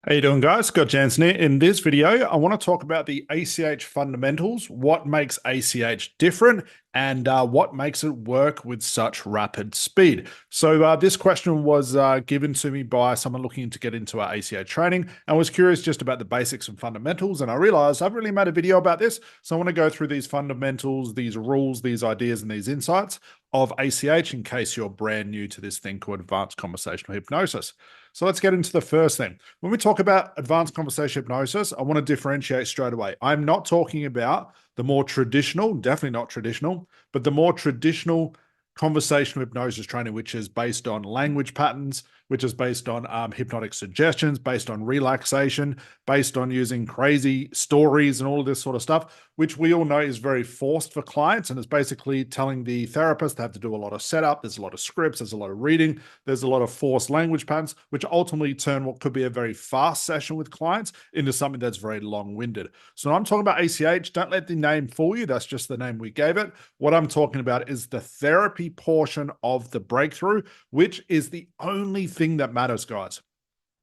How you doing, guys? Scott Jansen here. In this video, I want to talk about the ACH fundamentals, what makes ACH different, and what makes it work with such rapid speed. So this question was given to me by someone looking to get into our ACH training and was curious just about the basics and fundamentals. And I realized I've really made a video about this. So I want to go through these fundamentals, these rules, these ideas, and these insights of ACH in case you're brand new to this thing called advanced conversational hypnosis. So let's get into the first thing. When we talk about advanced conversation hypnosis, I want to differentiate straight away. I'm not talking about the more traditional, definitely not traditional, but the more traditional conversational hypnosis training, which is based on language patterns, which is based on hypnotic suggestions, based on relaxation, based on using crazy stories and all of this sort of stuff, which we all know is very forced for clients. And it's basically telling the therapist they have to do a lot of setup. There's a lot of scripts. There's a lot of reading. There's a lot of forced language patterns, which ultimately turn what could be a very fast session with clients into something that's very long-winded. So when I'm talking about ACH, don't let the name fool you. That's just the name we gave it. What I'm talking about is the therapy portion of the breakthrough, which is the only thing that matters, guys.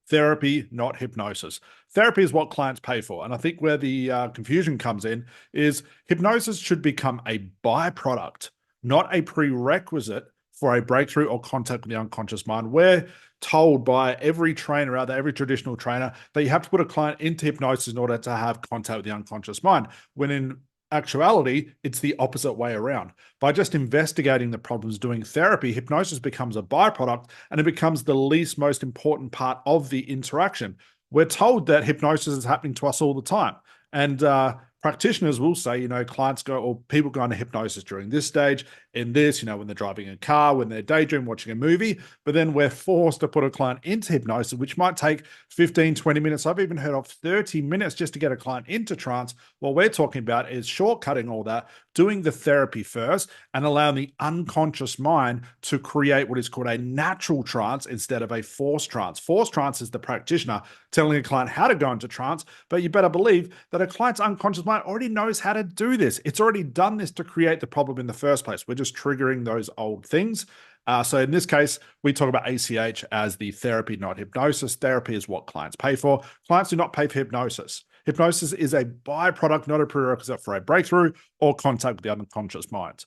Therapy, not hypnosis. Therapy is what clients pay for. And I think where the confusion comes in is hypnosis should become a byproduct, not a prerequisite for a breakthrough or contact with the unconscious mind. We're told by every trainer out there, every traditional trainer, that you have to put a client into hypnosis in order to have contact with the unconscious mind, when in actuality, it's the opposite way around. By just investigating the problems, doing therapy, hypnosis becomes a byproduct and it becomes the least most important part of the interaction. We're told that hypnosis is happening to us all the time. And practitioners will say, clients go or people go into hypnosis during this stage, in this, when they're driving a car, when they're daydreaming, watching a movie. But then we're forced to put a client into hypnosis, which might take 15, 20 minutes. I've even heard of 30 minutes just to get a client into trance. What we're talking about is shortcutting all that, doing the therapy first, and allowing the unconscious mind to create what is called a natural trance instead of a forced trance. Forced trance is the practitioner telling a client how to go into trance, but you better believe that a client's unconscious mind already knows how to do this. It's already done this to create the problem in the first place. We're just triggering those old things. So in this case, we talk about ACH as the therapy, not hypnosis. Therapy is what clients pay for. Clients do not pay for hypnosis. Hypnosis is a byproduct, not a prerequisite for a breakthrough or contact with the unconscious mind.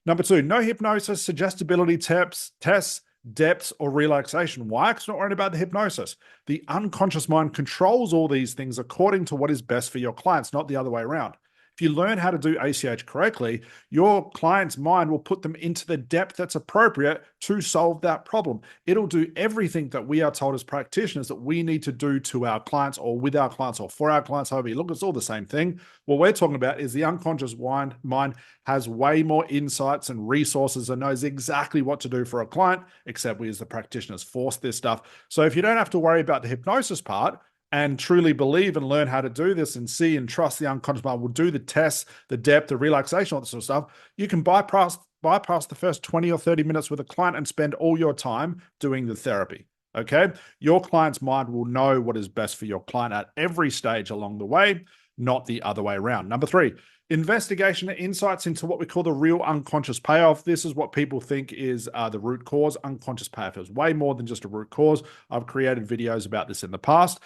Number two, no hypnosis, suggestibility tests, depths, or relaxation. Why? Because we're not worried about the hypnosis. The unconscious mind controls all these things according to what is best for your clients, not the other way around. If you learn how to do ACH correctly, your client's mind will put them into the depth that's appropriate to solve that problem. It'll do everything that we are told as practitioners that we need to do to our clients or with our clients or for our clients, however you look, it's all the same thing. What we're talking about is the unconscious mind has way more insights and resources and knows exactly what to do for a client, except we as the practitioners force this stuff. So if you don't have to worry about the hypnosis part, and truly believe and learn how to do this and see and trust the unconscious mind will do the tests, the depth, the relaxation, all that sort of stuff, you can bypass the first 20 or 30 minutes with a client and spend all your time doing the therapy. Okay? Your client's mind will know what is best for your client at every stage along the way, not the other way around. Number three, investigation and insights into what we call the real unconscious payoff. This is what people think is the root cause. Unconscious payoff is way more than just a root cause. I've created videos about this in the past.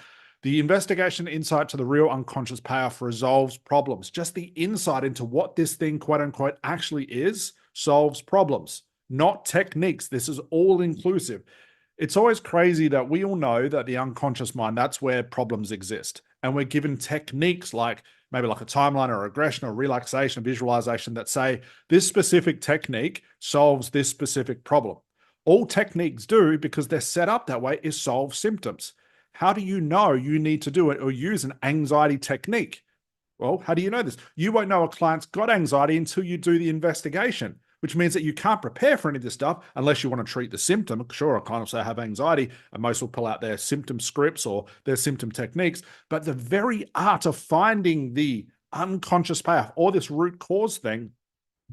The investigation insight to the real unconscious payoff resolves problems. Just the insight into what this thing, quote unquote, actually is, solves problems, not techniques. This is all inclusive. It's always crazy that we all know that the unconscious mind, that's where problems exist. And we're given techniques like maybe like a timeline or regression or relaxation, visualization that say this specific technique solves this specific problem. All techniques do, because they're set up that way, is solve symptoms. How do you know you need to do it or use an anxiety technique? Well, how do you know this? You won't know a client's got anxiety until you do the investigation, which means that you can't prepare for any of this stuff unless you want to treat the symptom. Sure, a client will say I have anxiety, and most will pull out their symptom scripts or their symptom techniques. But the very art of finding the unconscious payoff or this root cause thing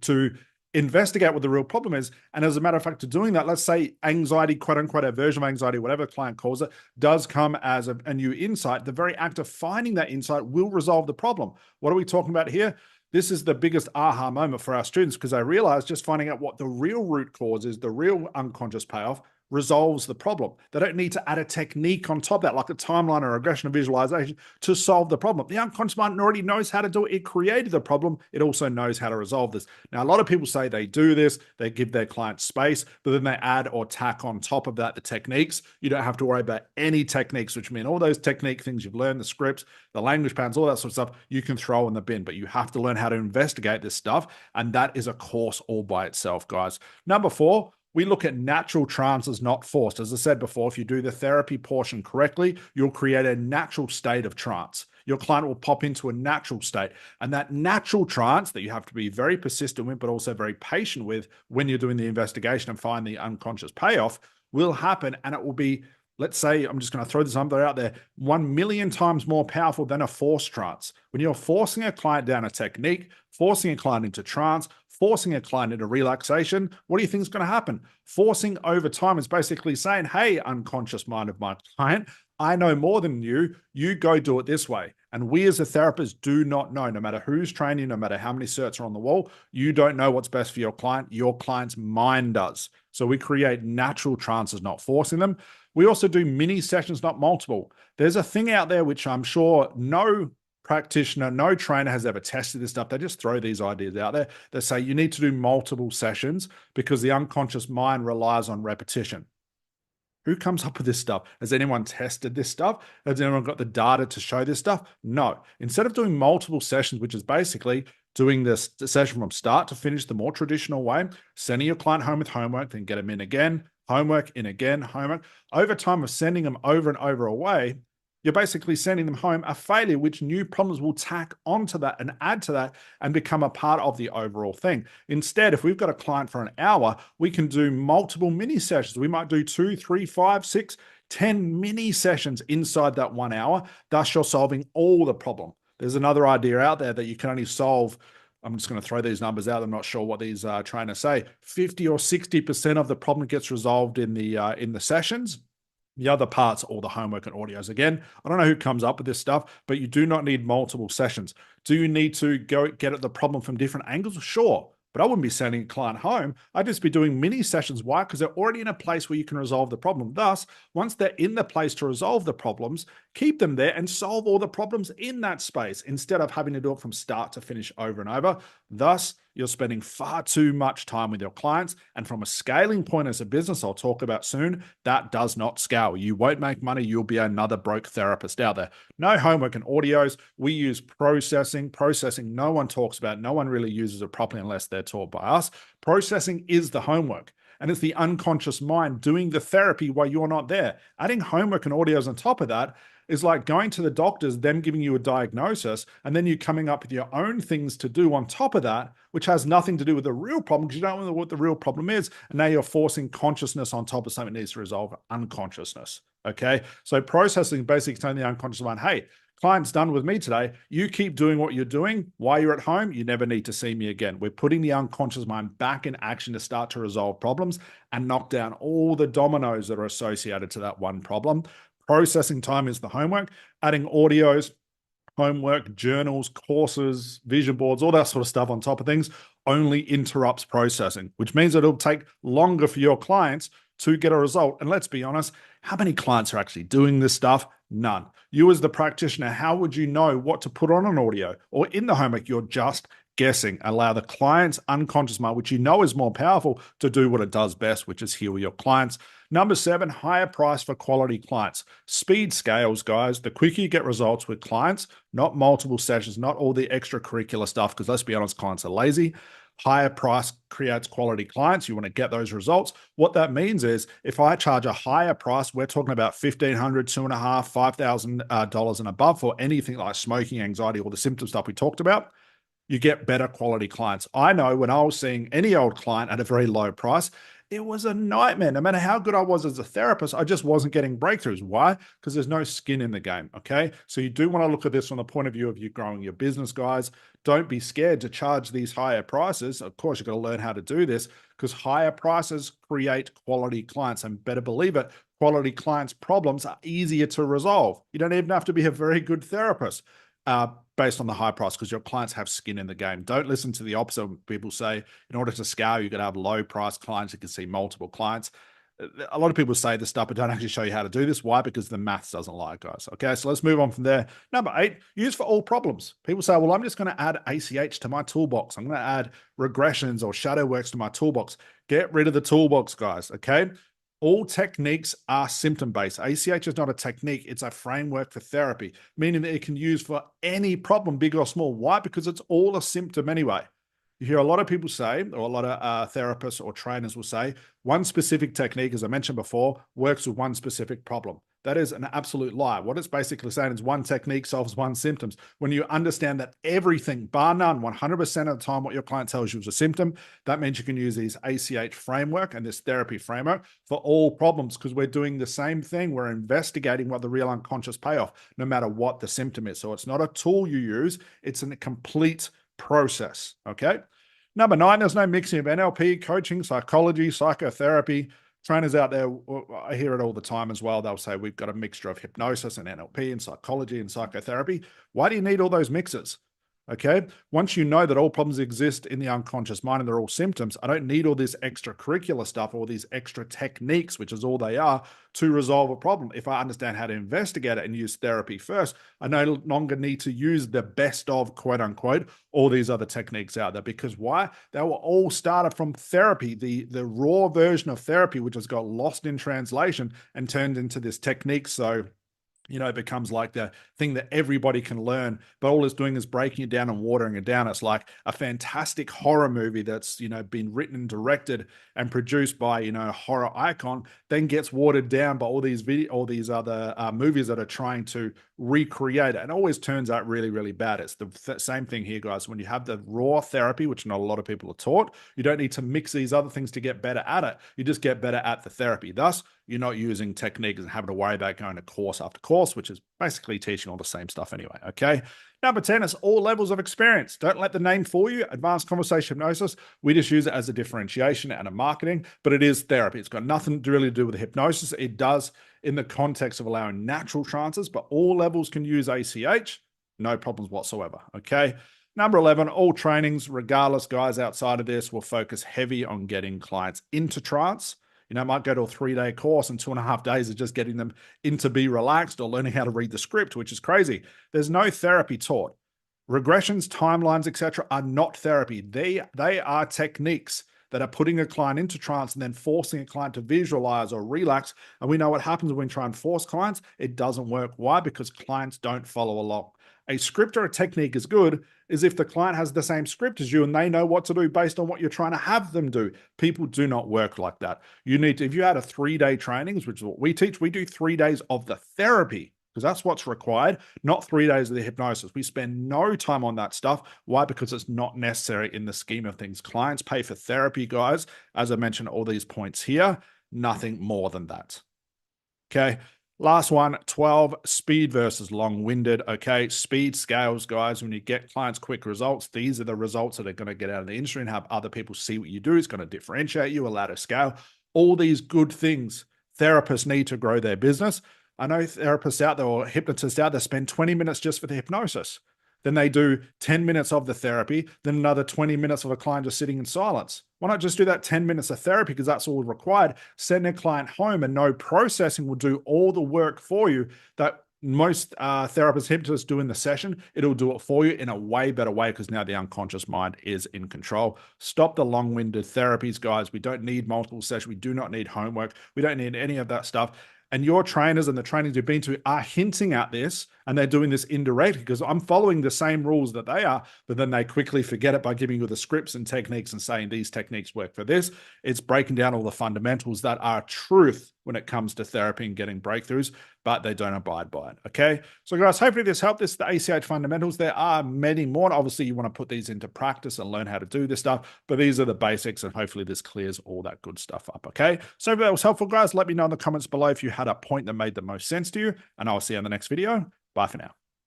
to investigate what the real problem is. And as a matter of fact, to doing that, let's say anxiety, quote unquote, a version of anxiety, whatever the client calls it, does come as a new insight. The very act of finding that insight will resolve the problem. What are we talking about here? This is the biggest aha moment for our students, because they realize just finding out what the real root cause is, the real unconscious payoff, resolves the problem. They don't need to add a technique on top of that, like a timeline or regression or visualization, to solve the problem. The unconscious mind already knows how to do it. It created the problem. It also knows how to resolve this. Now, a lot of people say they do this, they give their clients space, but then they add or tack on top of that the techniques. You don't have to worry about any techniques, which mean all those technique things you've learned, the scripts, the language patterns, all that sort of stuff, you can throw in the bin, but you have to learn how to investigate this stuff. And that is a course all by itself, guys. Number 4, we look at natural trances, not forced. As I said before, if you do the therapy portion correctly, you'll create a natural state of trance. Your client will pop into a natural state. And that natural trance that you have to be very persistent with, but also very patient with when you're doing the investigation and find the unconscious payoff, will happen. And it will be, let's say, I'm just going to throw this number out there, 1 million times more powerful than a forced trance. When you're forcing a client down a technique, forcing a client into trance, forcing a client into relaxation, what do you think is going to happen? Forcing over time is basically saying, hey, unconscious mind of my client, I know more than you. You go do it this way. And we as a therapist do not know, no matter who's training, no matter how many certs are on the wall, you don't know what's best for your client. Your client's mind does. So we create natural trances, not forcing them. We also do mini sessions, not multiple. There's a thing out there which I'm sure no practitioner, no trainer has ever tested this stuff. They just throw these ideas out there. They say you need to do multiple sessions because the unconscious mind relies on repetition. Who comes up with this stuff? Has anyone tested this stuff? Has anyone got the data to show this stuff? No. Instead of doing multiple sessions, which is basically doing this session from start to finish the more traditional way, sending your client home with homework, then get them in again, homework, in again, homework. Over time of sending them over and over away, you're basically sending them home a failure, which new problems will tack onto that and add to that and become a part of the overall thing. Instead, if we've got a client for an hour, we can do multiple mini sessions. We might do 2, 3, 5, 6, 10 mini sessions inside that 1 hour. Thus, you're solving all the problem. There's another idea out there that you can only solve. I'm just going to throw these numbers out. I'm not sure what these are trying to say. 50 or 60% of the problem gets resolved in the sessions. The other parts, all the homework and audios. Again, I don't know who comes up with this stuff, but you do not need multiple sessions. Do you need to go get at the problem from different angles? Sure. But I wouldn't be sending a client home. I'd just be doing mini sessions. Why? Because they're already in a place where you can resolve the problem. Thus, once they're in the place to resolve the problems, keep them there and solve all the problems in that space instead of having to do it from start to finish over and over. Thus, you're spending far too much time with your clients. And from a scaling point as a business, I'll talk about soon, that does not scale. You won't make money. You'll be another broke therapist out there. No homework and audios. We use processing. Processing, no one talks about. No one really uses it properly unless they're taught by us. Processing is the homework. And it's the unconscious mind doing the therapy while you're not there. Adding homework and audios on top of that is like going to the doctors, them giving you a diagnosis, and then you coming up with your own things to do on top of that, which has nothing to do with the real problem because you don't know what the real problem is. And now you're forcing consciousness on top of something that needs to resolve unconsciousness. Okay. So processing basically telling the unconscious mind, hey, client's done with me today. You keep doing what you're doing while you're at home. You never need to see me again. We're putting the unconscious mind back in action to start to resolve problems and knock down all the dominoes that are associated to that one problem. Processing time is the homework. Adding audios, homework, journals, courses, vision boards, all that sort of stuff on top of things only interrupts processing, which means that it'll take longer for your clients to get a result. And let's be honest, how many clients are actually doing this stuff? None. You as the practitioner, how would you know what to put on an audio or in the homework? You're just guessing. Allow the client's unconscious mind, which you know is more powerful, to do what it does best, which is heal your clients. Number 7, higher price for quality clients. Speed scales, guys. The quicker you get results with clients, not multiple sessions, not all the extracurricular stuff, because let's be honest, clients are lazy. Higher price creates quality clients. You want to get those results. What that means is if I charge a higher price, we're talking about $1,500, $2,500, $5,000 and above for anything like smoking, anxiety, all the symptom stuff we talked about, you get better quality clients. I know when I was seeing any old client at a very low price, it was a nightmare. No matter how good I was as a therapist, I just wasn't getting breakthroughs. Why? Because there's no skin in the game, okay? So you do want to look at this from the point of view of you growing your business, guys. Don't be scared to charge these higher prices. Of course, you've got to learn how to do this because higher prices create quality clients. And better believe it, quality clients' problems are easier to resolve. You don't even have to be a very good therapist. Based on the high price, because your clients have skin in the game. Don't listen to the opposite. People say in order to scale, you've got to have low price clients. You can see multiple clients. A lot of people say this stuff, but don't actually show you how to do this. Why? Because the maths doesn't lie, guys. Okay, so let's move on from there. Number 8, use for all problems. People say, well, I'm just going to add ACH to my toolbox. I'm going to add regressions or shadow works to my toolbox. Get rid of the toolbox, guys. Okay. All techniques are symptom-based. ACH is not a technique, it's a framework for therapy, meaning that it can use for any problem, big or small. Why? Because it's all a symptom anyway. You hear a lot of people say, or a lot of therapists or trainers will say, one specific technique, as I mentioned before, works with one specific problem. That is an absolute lie. What it's basically saying is one technique solves one symptoms. When you understand that everything, bar none, 100% of the time, what your client tells you is a symptom, that means you can use these ACH framework and this therapy framework for all problems, because we're doing the same thing. We're investigating what the real unconscious payoff, no matter what the symptom is. So it's not a tool you use, it's a complete process. Okay. Number 9, there's no mixing of NLP, coaching, psychology, psychotherapy. Trainers out there, I hear it all the time as well. They'll say, we've got a mixture of hypnosis and NLP and psychology and psychotherapy. Why do you need all those mixes? Okay. Once you know that all problems exist in the unconscious mind and they're all symptoms, I don't need all this extracurricular stuff or these extra techniques, which is all they are, to resolve a problem. If I understand how to investigate it and use therapy first, I no longer need to use the best of, quote unquote, all these other techniques out there. Because why? They were all started from therapy, the raw version of therapy, which has got lost in translation and turned into this technique. So it becomes like the thing that everybody can learn, but all it's doing is breaking it down and watering it down. It's like a fantastic horror movie that's, been written and directed and produced by, a horror icon, then gets watered down by all these other movies that are trying to recreate it. And it always turns out really, really bad. It's the same thing here, guys. When you have the raw therapy, which not a lot of people are taught, you don't need to mix these other things to get better at it. You just get better at the therapy. Thus, you're not using techniques and having to worry about going to course after course, which is basically teaching all the same stuff anyway, okay? Number 10 is all levels of experience. Don't let the name fool you. Advanced Conversational Hypnosis, we just use it as a differentiation and a marketing, but it is therapy. It's got nothing to really do with hypnosis. It does in the context of allowing natural trances, but all levels can use ACH, no problems whatsoever, okay? Number 11, all trainings, regardless, guys, outside of this, will focus heavy on getting clients into trance. Might go to a 3-day course and 2.5 days is just getting them into be relaxed or learning how to read the script, which is crazy. There's no therapy taught. Regressions, timelines, etc., are not therapy. They are techniques that are putting a client into trance and then forcing a client to visualize or relax. And we know what happens when we try and force clients. It doesn't work. Why? Because clients don't follow along. A script or a technique is good is if the client has the same script as you and they know what to do based on what you're trying to have them do. People do not work like that. You need to, if you had a 3-day trainings, which is what we teach, we do 3 days of the therapy because that's what's required, not 3 days of the hypnosis. We spend no time on that stuff. Why? Because it's not necessary in the scheme of things. Clients pay for therapy, guys. As I mentioned, all these points here, nothing more than that. Okay. Last one, 12, speed versus long-winded. Okay, speed scales, guys. When you get clients quick results, these are the results that are going to get out of the industry and have other people see what you do. It's going to differentiate you, allow to scale. All these good things therapists need to grow their business. I know therapists out there or hypnotists out there spend 20 minutes just for the hypnosis. Then they do 10 minutes of the therapy, then another 20 minutes of a client just sitting in silence. Why not just do that 10 minutes of therapy because that's all required? Send a client home and no processing will do all the work for you that most therapists, hypnotists do in the session. It'll do it for you in a way better way because now the unconscious mind is in control. Stop the long-winded therapies, guys. We don't need multiple sessions. We do not need homework. We don't need any of that stuff. And your trainers and the trainings you've been to are hinting at this, and they're doing this indirectly because I'm following the same rules that they are, but then they quickly forget it by giving you the scripts and techniques and saying these techniques work for this. It's breaking down all the fundamentals that are truth when it comes to therapy and getting breakthroughs, but they don't abide by it. Okay. So guys, hopefully this helped. This is the ACH fundamentals. There are many more. Obviously you want to put these into practice and learn how to do this stuff, but these are the basics and hopefully this clears all that good stuff up. Okay. So if that was helpful, guys, let me know in the comments below if you had a point that made the most sense to you, and I'll see you in the next video. Bye for now.